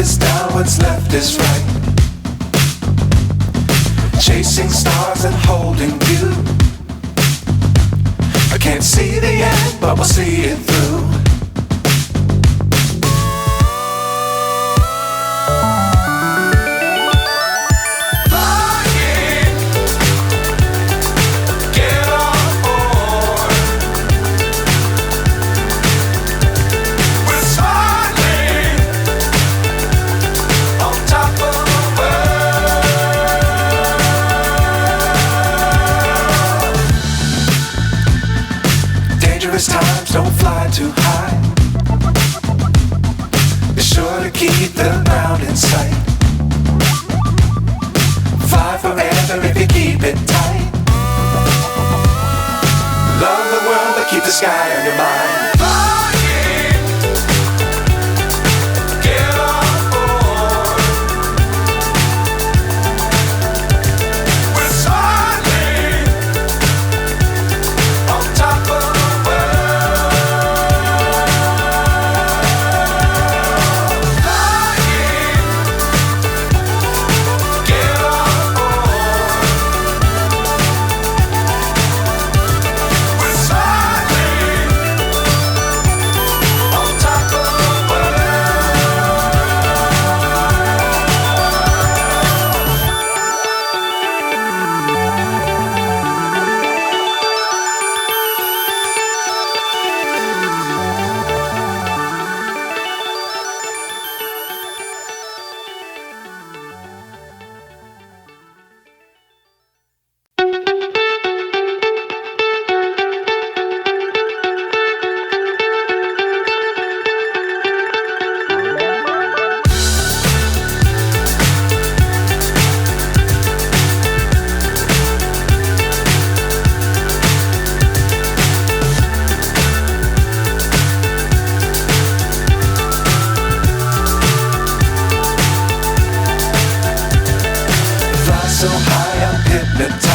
is down, what's left is right. Chasing stars and holding you. I can't see the end, but we'll see it through. Times don't fly too high. Be sure to keep the ground in sight. Fly forever if you keep it tight. Love the world but keep the sky on your mind. So high I'm hypnotized.